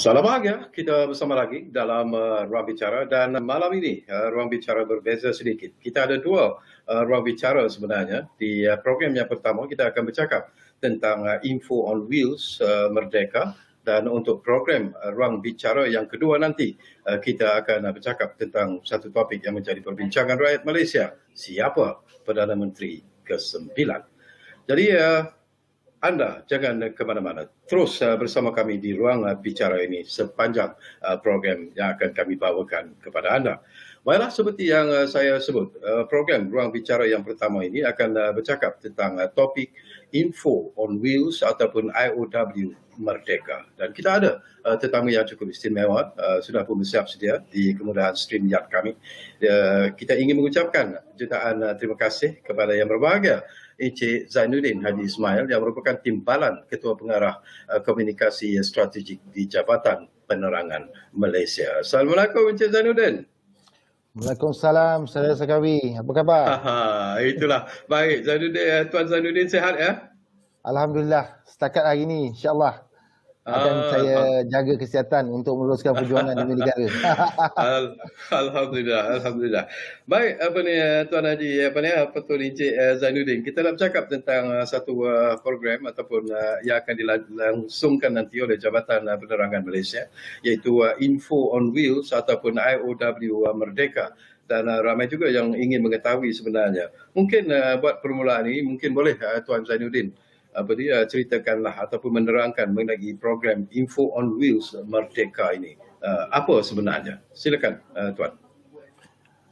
Salam bahagia, kita bersama lagi dalam Ruang Bicara dan malam ini Ruang Bicara berbeza sedikit. Kita ada dua Ruang Bicara sebenarnya. Di program yang pertama kita akan bercakap tentang Info on Wheels Merdeka, dan untuk program Ruang Bicara yang kedua nanti kita akan bercakap tentang satu topik yang menjadi perbincangan rakyat Malaysia. Siapa Perdana Menteri ke-9? Jadi anda jangan ke mana-mana. Terus bersama kami di Ruang Bicara ini sepanjang program yang akan kami bawakan kepada anda. Baiklah, seperti yang saya sebut, program Ruang Bicara yang pertama ini akan bercakap tentang topik Info on Wheels ataupun IOW Merdeka. Dan kita ada tetamu yang cukup istimewa, sudah pun bersiap sedia di kemudahan StreamYard kami. Kita ingin mengucapkan jutaan terima kasih kepada yang berbahagia, Encik Zainuddin Haji Ismail yang merupakan timbalan Ketua Pengarah Komunikasi Strategik di Jabatan Penerangan Malaysia. Assalamualaikum Encik Zainuddin. Waalaikumsalam, Saudara Sakawi. Apa khabar? Itulah. Baik, Zainuddin, Tuan Zainuddin sihat ya? Alhamdulillah, setakat hari ini insya-Allah akan saya jaga kesihatan untuk meneruskan perjuangan demi negara. Alhamdulillah. Baik, Tuan Haji, Tuan Encik Zainuddin, kita nak bercakap tentang satu program ataupun yang akan dilangsungkan nanti oleh Jabatan Penerangan Malaysia, iaitu Info on Wheels ataupun IOW Merdeka. Dan ramai juga yang ingin mengetahui sebenarnya. Mungkin buat permulaan ini, mungkin boleh Tuan Zainuddin ceritakanlah ataupun menerangkan mengenai program Info on Wheels Merdeka ini. Apa sebenarnya? Silakan Tuan.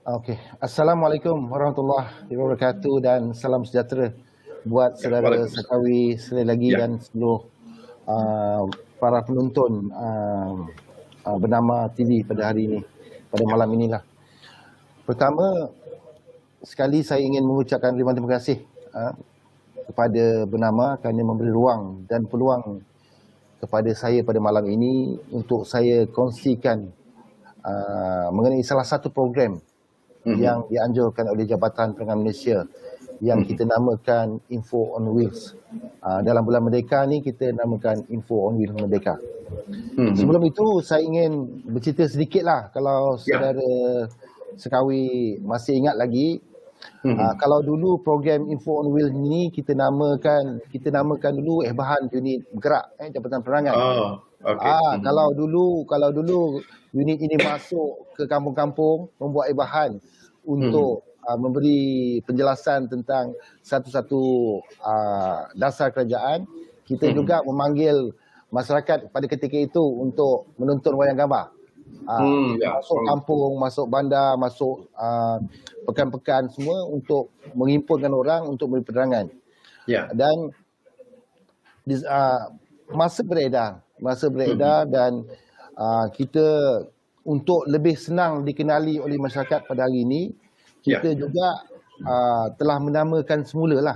Okey. Assalamualaikum warahmatullahi wabarakatuh dan salam sejahtera buat saudara Sakawi sekali lagi dan seluruh para penonton bernama TV pada hari ini, pada malam inilah. Pertama sekali saya ingin mengucapkan terima kasih kepada Bernama kerana memberi ruang dan peluang kepada saya pada malam ini untuk saya kongsikan mengenai salah satu program yang dianjurkan oleh Jabatan Penerangan Malaysia yang kita namakan Info on Wheels. Dalam bulan Merdeka ni kita namakan Info on Wheels Merdeka. Sebelum itu saya ingin bercerita sedikitlah kalau saudara Sekawi masih ingat lagi. Kalau dulu program Info on Wheels ini kita namakan dulu bahan unit bergerak Jabatan Penerangan. Kalau dulu unit ini masuk ke kampung-kampung membuat bahan untuk memberi penjelasan tentang satu-satu dasar kerajaan, kita juga memanggil masyarakat pada ketika itu untuk menonton wayang gambar. Masuk kampung, masuk bandar, masuk pekan-pekan semua untuk menghimpunkan orang untuk memberi penerangan. Dan masa beredar dan kita untuk lebih senang dikenali oleh masyarakat pada hari ini, kita juga telah menamakan semulalah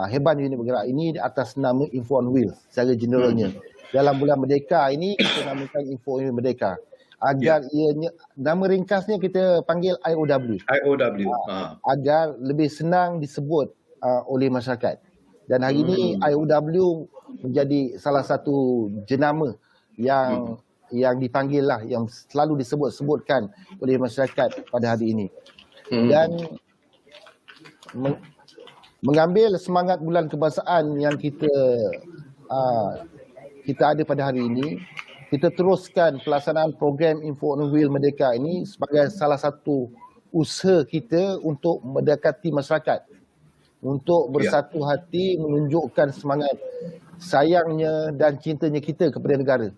Heban Unit Bergerak ini atas nama Info on Wheels secara generalnya. Dalam bulan Merdeka ini kita namakan Info on Wheels Merdeka. Agar ianya, nama ringkasnya kita panggil IOW. Agar lebih senang disebut oleh masyarakat. Dan hari ini IOW menjadi salah satu jenama yang dipanggil lah, yang selalu disebut-sebutkan oleh masyarakat pada hari ini. Dan mengambil semangat bulan kebangsaan yang kita ada pada hari ini, kita teruskan pelaksanaan program Info on Wheels Merdeka ini sebagai salah satu usaha kita untuk mendekati masyarakat, untuk bersatu hati menunjukkan semangat sayangnya dan cintanya kita kepada negara,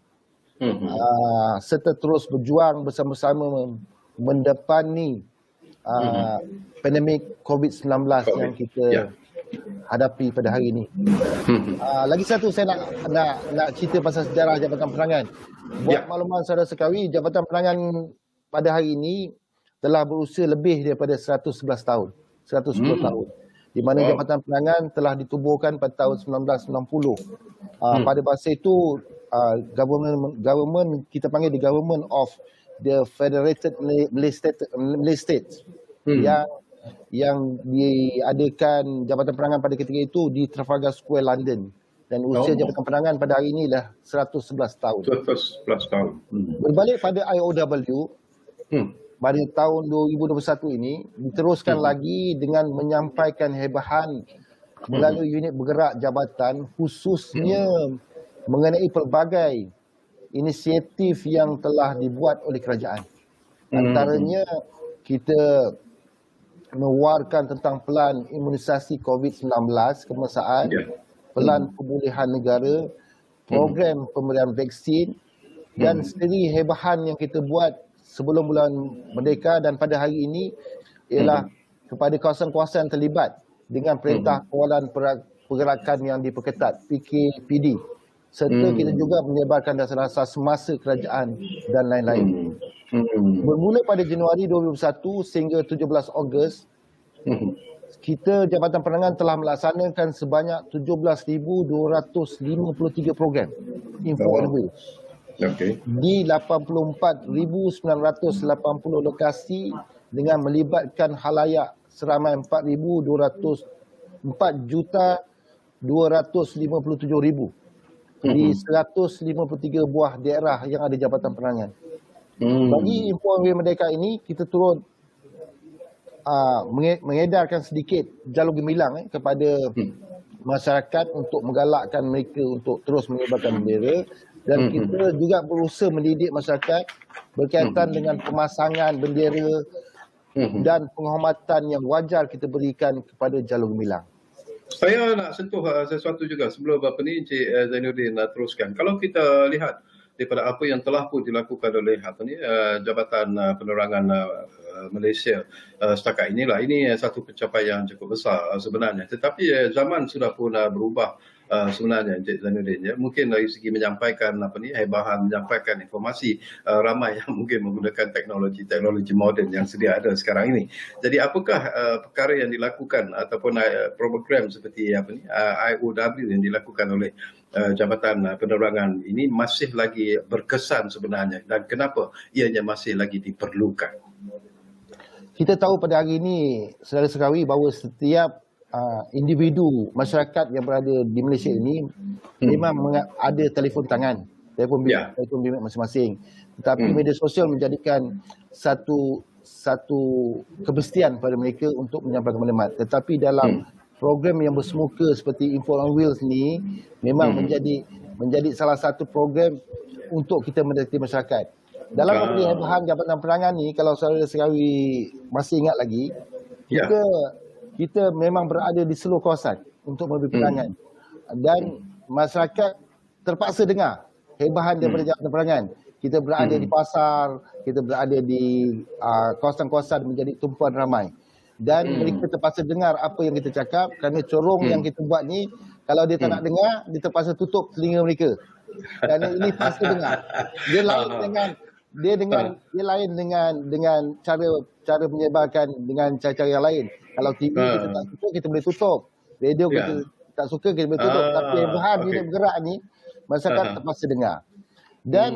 serta terus berjuang bersama-sama mendepani pandemik COVID-19 yang kita hadapi pada hari ini. Lagi satu saya nak cerita pasal sejarah Jabatan Penerangan. Buat makluman saudara Sekawi, Jabatan Penerangan pada hari ini telah berusia lebih daripada 111 tahun, 110 tahun. Di mana Jabatan Penerangan telah ditubuhkan pada tahun 1990. Pada masa itu government kita panggil the Government of the Federated Malay States yang diadakan Jabatan Penerangan pada ketika itu di Trafalgar Square, London. dan usia Oh, Jabatan Penerangan pada hari ini dah 111 tahun. 11 tahun. Berbalik pada IOW, pada tahun 2021 ini diteruskan lagi dengan menyampaikan hebahan melalui unit bergerak jabatan, khususnya mengenai pelbagai inisiatif yang telah dibuat oleh kerajaan. Antaranya kita mengeluarkan tentang pelan imunisasi COVID-19 kebangsaan, pelan pemulihan negara, program pemberian vaksin dan sendiri hebahan yang kita buat sebelum bulan Merdeka dan pada hari ini ialah kepada kawasan-kawasan terlibat dengan Perintah Kawalan Pergerakan yang diperketat, PKPD, serta kita juga menyebarkan dasar-dasar semasa kerajaan dan lain-lain. Bermula pada Januari 2021 sehingga 17 Ogos, kita Jabatan Penerangan telah melaksanakan sebanyak 17,253 program info on wheel di 84,980 lokasi dengan melibatkan halayak seramai 4,257,000 di 153 buah daerah yang ada Jabatan Penerangan. Bagi info on wheel Merdeka ini, kita turut mengedarkan sedikit jalur gemilang kepada masyarakat untuk menggalakkan mereka untuk terus mengibarkan bendera, dan kita juga berusaha mendidik masyarakat berkaitan dengan pemasangan bendera dan penghormatan yang wajar kita berikan kepada jalur gemilang. Saya nak sentuh sesuatu juga sebelum ni Encik Zainuddin teruskan. Kalau kita lihat daripada apa yang telah pun dilakukan oleh Jabatan Penerangan Malaysia setakat inilah, ini satu pencapaian cukup besar sebenarnya. Tetapi zaman sudah pun berubah sebenarnya, Encik Zainuddin, ya. Mungkin dari segi menyampaikan hebahan, menyampaikan informasi, ramai yang mungkin menggunakan teknologi moden yang sedia ada sekarang ini. Jadi apakah perkara yang dilakukan ataupun program seperti IOW yang dilakukan oleh Jabatan Penerangan ini masih lagi berkesan sebenarnya, dan kenapa ianya masih lagi diperlukan? Kita tahu pada hari ini, saudara sekawi, bahawa setiap individu masyarakat yang berada di Malaysia ini memang ada telefon tangan, telefon bimbit masing-masing. Tetapi media sosial menjadikan satu kemestian pada mereka untuk menyampaikan maklumat. Tetapi dalam program yang bersemuka seperti Info on Wheels ni memang menjadi salah satu program untuk kita mendekati masyarakat. Dalam pemilihan Jabatan Penerangan ni, kalau saudara sekawi masih ingat lagi, kita memang berada di seluruh kawasan untuk memberi penerangan, dan masyarakat terpaksa dengar hebahan daripada Jabatan Penerangan. Kita berada di pasar, kita berada di kawasan-kawasan menjadi tumpuan ramai, dan mereka terpaksa dengar apa yang kita cakap, kerana corong yang kita buat ni, kalau dia tak nak dengar, dia terpaksa tutup telinga mereka. Kerana ini pasti dengar. Dia lain dengan cara menyebarkan dengan cara-cara yang lain. Kalau TV kita tak suka, kita boleh tutup. Radio kita tak suka, kita boleh tutup. Tapi hebahan unit bergerak ni, masyarakat terpaksa dengar. Dan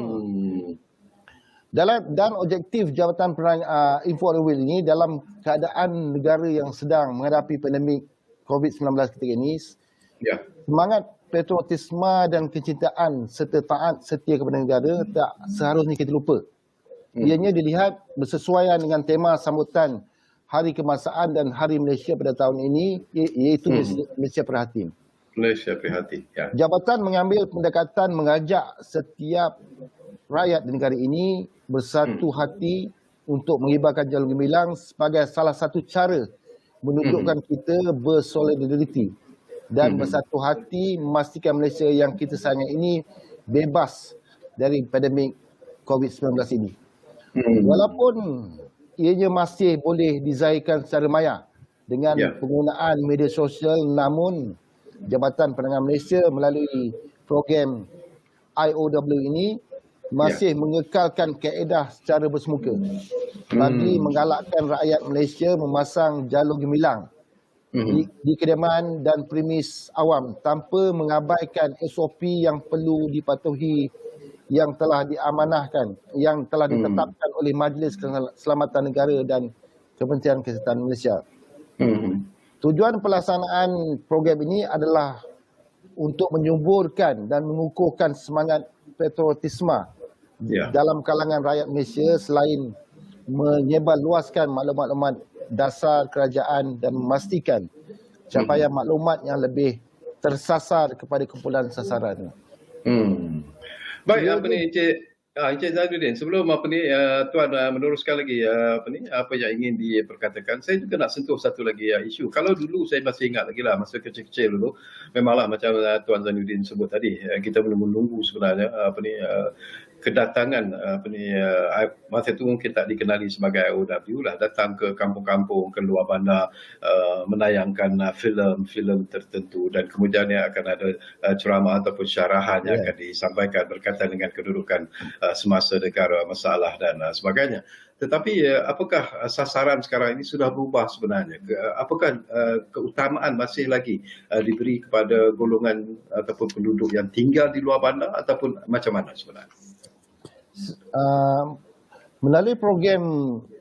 objektif Jabatan Penerangan Info on Wheel ini dalam keadaan negara yang sedang menghadapi pandemik COVID-19 ketika ini, semangat patriotisme dan kecintaan serta taat setia kepada negara tak seharusnya kita lupa. Ianya dilihat bersesuaian dengan tema sambutan Hari Kebangsaan dan Hari Malaysia pada tahun ini, iaitu Malaysia Prihatin. Malaysia Prihatin, ya. Jabatan mengambil pendekatan mengajak setiap rakyat di negara ini bersatu hati untuk mengibarkan jalur gemilang sebagai salah satu cara menunjukkan kita bersolidariti dan bersatu hati memastikan Malaysia yang kita sayangi ini bebas dari pandemik COVID-19 ini. Walaupun ianya masih boleh dizahirkan secara maya dengan penggunaan media sosial, namun Jabatan Penerangan Malaysia melalui program IOW ini masih mengekalkan kaedah secara bersemuka bagi menggalakkan rakyat Malaysia memasang jalur gemilang di kediaman dan premis awam tanpa mengabaikan SOP yang perlu dipatuhi, yang telah diamanahkan, yang telah ditetapkan oleh Majlis Keselamatan Negara dan Kementerian Kesihatan Malaysia. Tujuan pelaksanaan program ini adalah untuk menyuburkan dan mengukuhkan semangat patriotisme dalam kalangan rakyat Malaysia selain menyebarluaskan maklumat-maklumat dasar kerajaan dan memastikan capaian maklumat yang lebih tersasar kepada kumpulan sasaran. Baik, Encik Zainuddin, sebelum Tuan meneruskan lagi apa yang ingin diperkatakan, saya juga nak sentuh satu lagi isu. Kalau dulu saya masih ingat lagi lah, masa kecil-kecil dulu, memanglah macam Tuan Zainuddin sebut tadi, kita menunggu sebenarnya kedatangan masa itu mungkin tak dikenali sebagai IOW lah, datang ke kampung-kampung, ke luar bandar, menayangkan filem-filem tertentu, dan kemudiannya akan ada ceramah ataupun syarahan yang akan disampaikan berkaitan dengan kedudukan semasa negara, masalah dan sebagainya. Tetapi apakah sasaran sekarang ini sudah berubah sebenarnya? Apakah keutamaan masih lagi diberi kepada golongan ataupun penduduk yang tinggal di luar bandar, ataupun macam mana sebenarnya? Melalui program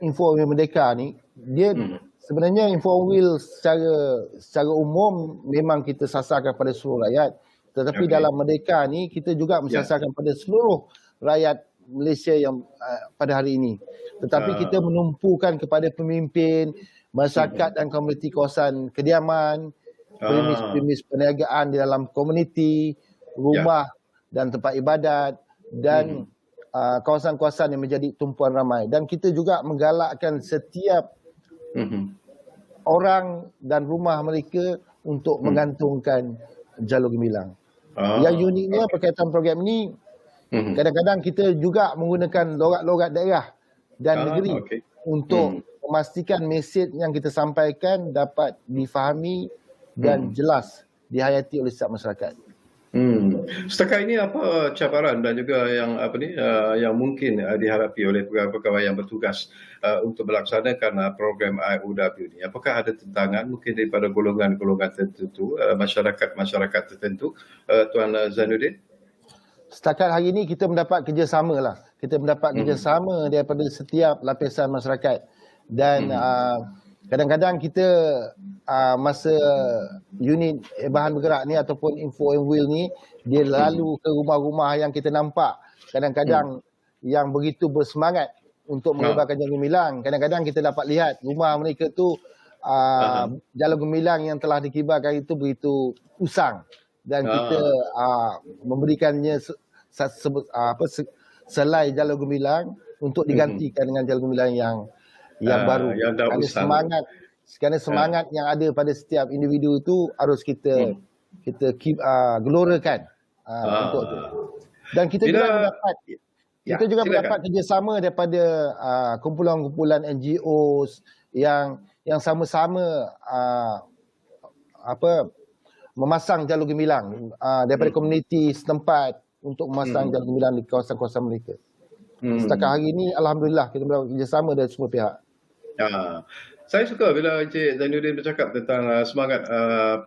Info On Wheel Merdeka ni, dia sebenarnya Info On Wheel secara umum memang kita sasarkan pada seluruh rakyat, tetapi dalam Merdeka ni kita juga mensasarkan pada seluruh rakyat Malaysia yang pada hari ini. Tetapi kita menumpukan kepada pemimpin, masyarakat dan komuniti kawasan kediaman, premis-premis perniagaan di dalam komuniti, rumah dan tempat ibadat, dan kawasan-kawasan yang menjadi tumpuan ramai. Dan kita juga menggalakkan setiap orang dan rumah mereka untuk menggantungkan jalur gemilang. Yang uniknya berkaitan program ini, kadang-kadang kita juga menggunakan logat-logat daerah dan negeri untuk memastikan mesej yang kita sampaikan dapat difahami dan jelas dihayati oleh setiap masyarakat. Setakat ini apa cabaran dan juga yang mungkin dihadapi oleh pegawai-pegawai yang bertugas untuk melaksanakan program IOW ini? Apakah ada tentangan mungkin daripada golongan-golongan tertentu, masyarakat tertentu, Tuan Zainuddin? Setakat hari ini kita mendapat kerjasama lah. Kita mendapat kerjasama daripada setiap lapisan masyarakat. Dan kadang-kadang kita masa unit bahan bergerak ni ataupun Info On Wheel ni, dia lalu ke rumah-rumah yang kita nampak kadang-kadang yang begitu bersemangat untuk menyebarkan jalur gemilang. Kadang-kadang kita dapat lihat rumah mereka tu jalur gemilang yang telah dikibarkan itu begitu usang, dan kita memberikannya selai jalur gemilang untuk digantikan dengan jalur gemilang yang baru. Kerana semangat yang ada pada setiap individu itu harus kita gelorakan untuk itu. Dan kita juga mendapat kerjasama daripada kumpulan-kumpulan NGOs yang sama-sama memasang jalur gemilang daripada komuniti setempat untuk memasang jalur gemilang di kawasan-kawasan mereka. Setakat hari ini alhamdulillah kita mendapat kerjasama dari semua pihak. Saya suka bila Encik Zainuddin bercakap tentang semangat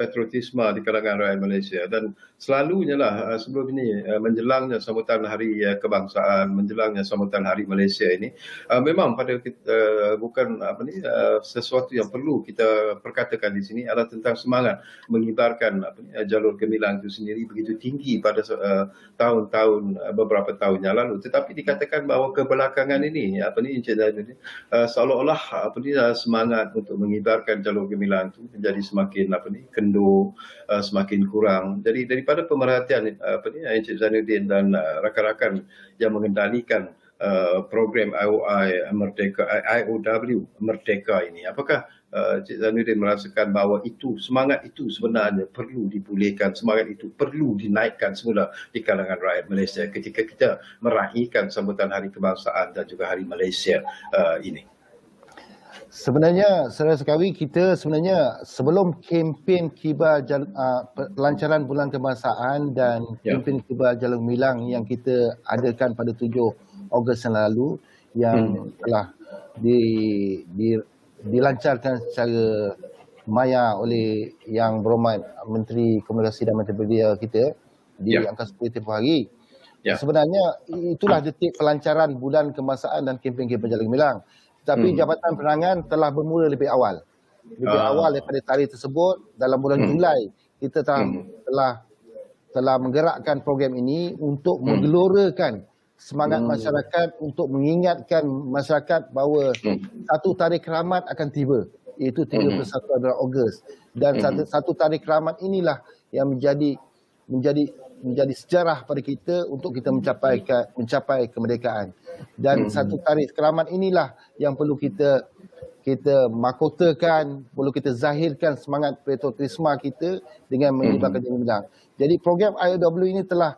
patriotisme di kalangan rakyat Malaysia, dan selalunya lah sebelum ini menjelangnya sambutan Hari Kebangsaan, menjelangnya sambutan Hari Malaysia ini, memang pada kita, bukan sesuatu yang perlu kita perkatakan di sini adalah tentang semangat mengibarkan jalur gemilang itu sendiri begitu tinggi pada tahun-tahun beberapa tahun yang lalu. Tetapi dikatakan bahawa kebelakangan ini Encik Zainuddin seolah-olah semangat untuk mengibarkan jalur gemilang itu menjadi semakin kendur, semakin kurang. Jadi daripada pemerhatian Encik Zainuddin dan rakan-rakan yang mengendalikan program IOW Merdeka ini, apakah Encik Zainuddin merasakan bahawa semangat itu sebenarnya perlu dipulihkan, semangat itu perlu dinaikkan semula di kalangan rakyat Malaysia ketika kita meraihkan sambutan Hari Kebangsaan dan juga Hari Malaysia ini? Sebenarnya, saudara sekalian, kita sebenarnya sebelum kempen kibar pelancaran Bulan Kebangsaan dan kempen kibar jalur gemilang yang kita adakan pada 7 Ogos yang lalu, yang telah dilancarkan secara maya oleh Yang Berhormat Menteri Komunikasi dan Multimedia kita di angka 10 tempoh hari. Sebenarnya itulah detik pelancaran Bulan Kebangsaan dan kempen kibar jalur gemilang. Tapi Jabatan Penerangan telah bermula lebih awal. Lebih awal daripada tarikh tersebut, dalam bulan Julai kita telah telah menggerakkan program ini untuk menggelorakan semangat masyarakat, untuk mengingatkan masyarakat bahawa satu tarikh keramat akan tiba, iaitu 31 adalah Ogos, dan satu tarikh keramat inilah yang menjadi sejarah pada kita untuk kita mencapai kemerdekaan. Dan satu tarikh keramat inilah yang perlu kita mahkotakan, perlu kita zahirkan semangat patriotisme kita dengan melibatkan Jalan Gemilang. Jadi program IOW ini telah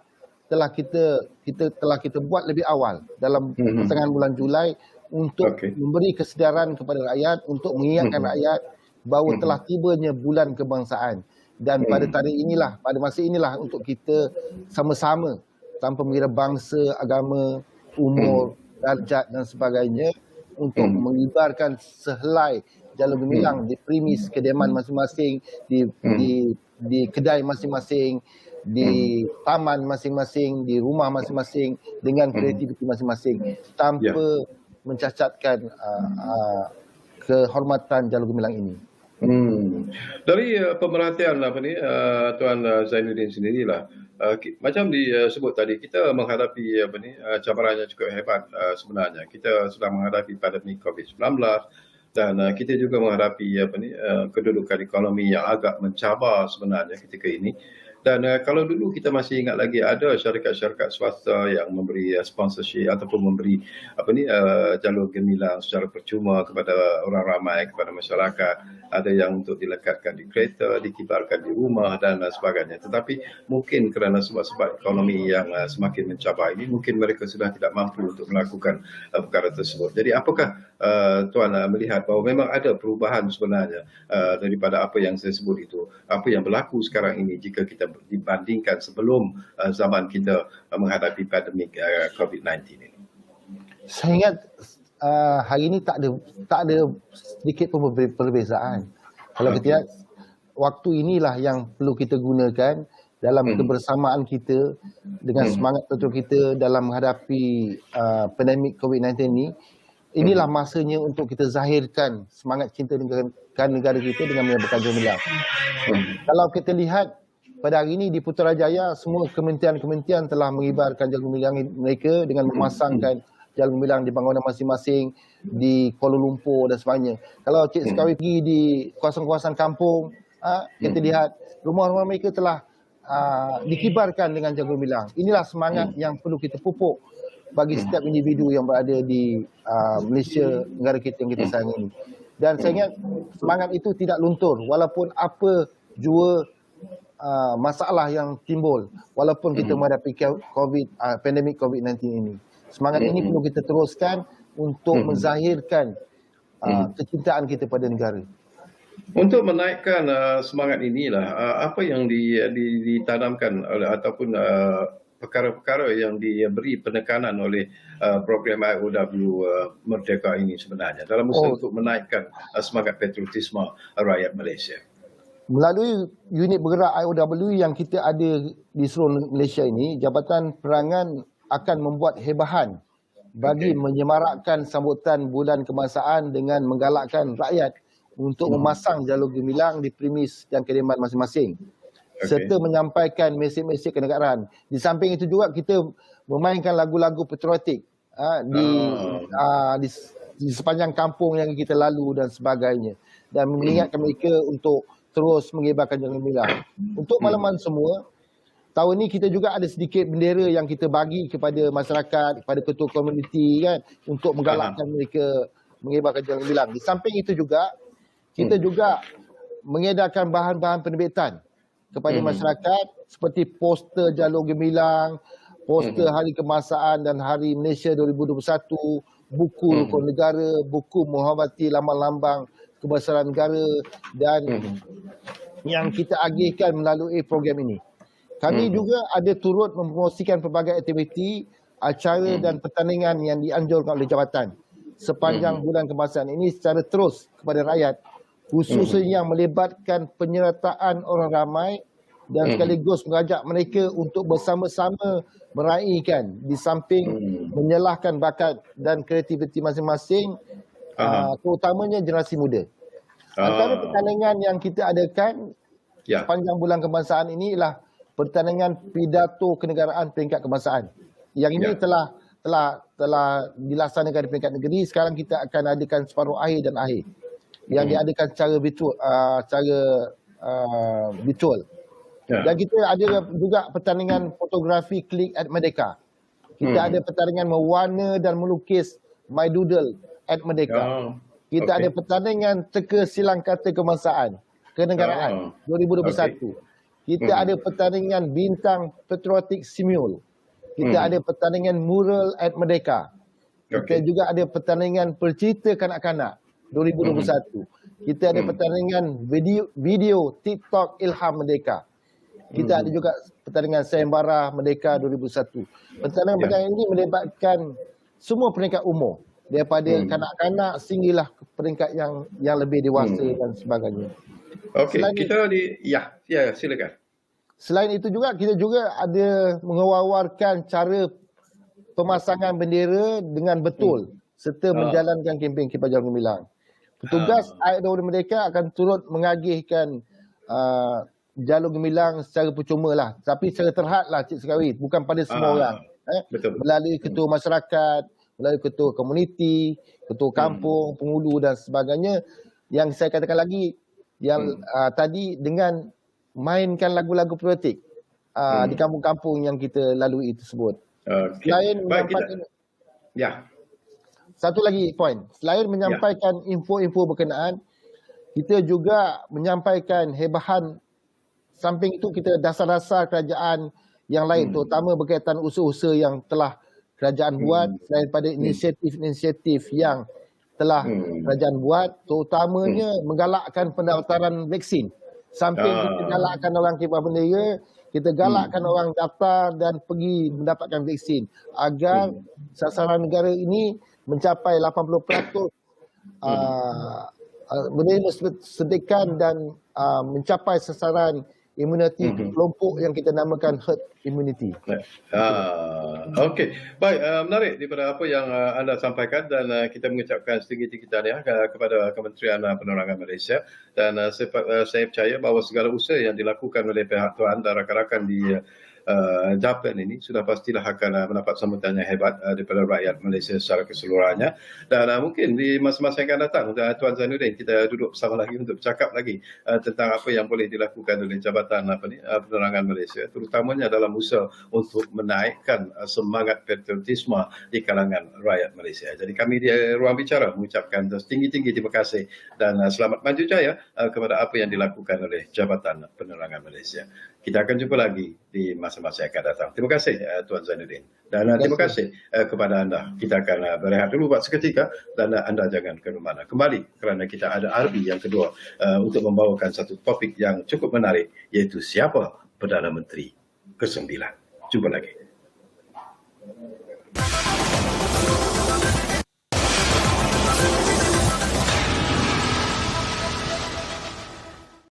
kita buat lebih awal dalam pertengahan bulan Julai untuk memberi kesedaran kepada rakyat, untuk mengingatkan rakyat bahawa telah tibanya bulan kebangsaan. Dan pada tarikh inilah, pada masa inilah untuk kita sama-sama tanpa mengira bangsa, agama, umur, darjat dan sebagainya untuk mengibarkan sehelai Jalan Gemilang di premis kediaman masing-masing, di kedai masing-masing, di taman masing-masing, di rumah masing-masing dengan kreativiti masing-masing tanpa mencacatkan kehormatan Jalan Gemilang ini. Dari pemerhatian Tuan Zainuddin sendirilah, macam disebut tadi, kita menghadapi cabaran yang cukup hebat sebenarnya. Kita sedang menghadapi pandemik COVID-19 dan kita juga menghadapi kedudukan ekonomi yang agak mencabar sebenarnya ketika ini. Dan kalau dulu kita masih ingat lagi ada syarikat-syarikat swasta yang memberi sponsorship ataupun memberi jalur gemilang secara percuma kepada orang ramai, kepada masyarakat. Ada yang untuk dilekatkan di kereta, dikibarkan di rumah dan sebagainya. Tetapi mungkin kerana sebab-sebab ekonomi yang semakin mencabar ini, mungkin mereka sudah tidak mampu untuk melakukan perkara tersebut. Jadi apakah Tuan melihat bahawa memang ada perubahan sebenarnya daripada apa yang saya sebut itu, apa yang berlaku sekarang ini jika kita dibandingkan sebelum zaman kita menghadapi pandemik COVID-19 ini? Saya ingat hari ini tak ada sedikit pun perbezaan. Kalau kita lihat, waktu inilah yang perlu kita gunakan dalam kebersamaan kita dengan semangat betul kita dalam menghadapi pandemik COVID-19 ini. Inilah masanya untuk kita zahirkan semangat cinta dengan negara kita dengan menyebabkan Jalan Gemilang. Kalau kita lihat pada hari ini di Putrajaya, semua kementerian-kementerian telah mengibarkan Jalan Gemilang mereka dengan memasangkan Jalan Gemilang di bangunan masing-masing di Kuala Lumpur dan sebagainya. Kalau Cik Sekawi pergi di kawasan-kawasan kampung, kita lihat rumah-rumah mereka telah dikibarkan dengan Jalan Gemilang. Inilah semangat yang perlu kita pupuk bagi setiap individu yang berada di Malaysia, negara kita yang kita sayang ini. Dan saya ingat semangat itu tidak luntur walaupun apa jua masalah yang timbul, walaupun kita menghadapi pandemik COVID-19 ini. Semangat ini perlu kita teruskan untuk menzahirkan kecintaan kita pada negara. Untuk menaikkan semangat inilah, apa yang ditanamkan oleh ataupun perkara-perkara yang diberi penekanan oleh program IOW Merdeka ini sebenarnya dalam usaha untuk menaikkan semangat patriotisme rakyat Malaysia? Melalui unit bergerak IOW yang kita ada di seluruh Malaysia ini, Jabatan Perangan akan membuat hebahan bagi menyemarakkan sambutan bulan kebangsaan dengan menggalakkan rakyat untuk memasang jalur gemilang di premis dan kediaman masing-masing. Serta menyampaikan mesej-mesej kenegaraan. Di samping itu juga kita memainkan lagu-lagu patriotik di sepanjang kampung yang kita lalu dan sebagainya. Dan mengingatkan mereka untuk terus mengibarkan Jalan Gemilang. Untuk makluman semua, tahun ini kita juga ada sedikit bendera yang kita bagi kepada masyarakat, kepada ketua komuniti kan, untuk menggalakkan mereka mengibarkan Jalan Gemilang. Di samping itu juga, kita juga mengedarkan bahan-bahan penerbitan kepada masyarakat seperti poster Jalur Gemilang, poster Hari Kebangsaan dan Hari Malaysia 2021, buku rukun negara, buku menghormati lambang-lambang kebesaran negara dan yang kita agihkan melalui program ini. Kami juga ada turut mempromosikan pelbagai aktiviti, acara dan pertandingan yang dianjurkan oleh jabatan sepanjang bulan kebangsaan ini secara terus kepada rakyat, khususnya yang melibatkan penyertaan orang ramai dan sekaligus mengajak mereka untuk bersama-sama meraihkan di samping menyalahkan bakat dan kreativiti masing-masing, terutamanya generasi muda. Antara pertandingan yang kita adakan sepanjang bulan kebangsaan ini ialah pertandingan pidato kenegaraan peringkat kebangsaan. Yang ini telah dilaksanakan di peringkat negeri. Sekarang kita akan adakan separuh akhir dan akhir yang diadakan secara virtual. Dan kita ada juga pertandingan fotografi Klik at Merdeka. Kita ada pertandingan mewarna dan melukis My Doodle at Merdeka. Kita ada pertandingan teka silang kata kebangsaan kenegaraan 2021. Kita ada pertandingan bintang patriotik simul. Kita ada pertandingan mural at Merdeka. Kita juga ada pertandingan percerita kanak-kanak 2021. Kita ada pertandingan video TikTok Ilham Merdeka. Kita ada juga pertandingan sayembara Merdeka 2001. Pertandingan-pertandingan ini melibatkan semua peringkat umur, daripada kanak-kanak sehinggalah ke peringkat yang lebih dewasa dan sebagainya. Okey, kita silakan. Selain itu juga kita juga ada mengawal-awalkan cara pemasangan bendera dengan betul serta menjalankan kempen Kipas Jalan Gemilang. Petugas Ayat Dawud Merdeka akan turut mengagihkan Jalur Gemilang secara percuma lah, tapi secara terhad lah Cik Sekawi, bukan pada semua orang. Betul. Melalui ketua masyarakat, melalui ketua komuniti, ketua kampung, penghulu dan sebagainya. Yang saya katakan lagi, yang tadi dengan mainkan lagu-lagu patriotik di kampung-kampung yang kita lalui tersebut. Selain menyampaikan, satu lagi poin, selain menyampaikan info-info berkenaan, kita juga menyampaikan hebahan. Samping itu kita dasar-dasar kerajaan yang lain, terutama berkaitan usaha-usaha yang telah kerajaan buat, selain pada inisiatif-inisiatif yang telah kerajaan buat, terutamanya menggalakkan pendaftaran vaksin. Samping kita galakkan orang kipas bendera, kita galakkan orang daftar dan pergi mendapatkan vaksin agar sasaran negara ini mencapai 80% menerima suntikan dan mencapai sasaran imuniti kelompok yang kita namakan herd immunity. Okey, baik, menarik daripada apa yang anda sampaikan, dan kita mengucapkan setinggi-tinggi tahniah kepada Kementerian Penerangan Malaysia, dan saya percaya bahawa segala usaha yang dilakukan oleh pihak tuan dan rakan-rakan di Japan ini sudah pastilah akan mendapat sambutan yang hebat daripada rakyat Malaysia secara keseluruhannya. Dan mungkin di masa-masa yang akan datang, Tuan Zainuddin, kita duduk bersama lagi untuk bercakap lagi tentang apa yang boleh dilakukan oleh Jabatan Penerangan Malaysia, terutamanya dalam usaha untuk menaikkan semangat patriotisme di kalangan rakyat Malaysia. Jadi kami di Ruang Bicara mengucapkan setinggi-tinggi terima kasih dan selamat maju jaya kepada apa yang dilakukan oleh Jabatan Penerangan Malaysia. Kita akan jumpa lagi di masa-masa yang akan datang. Terima kasih Tuan Zainuddin. Dan terima kasih kepada anda. Kita akan berehat dulu buat seketika dan anda jangan ke mana. Kembali kerana kita ada RB yang kedua untuk membawakan satu topik yang cukup menarik, iaitu siapa Perdana Menteri ke-9. Jumpa lagi.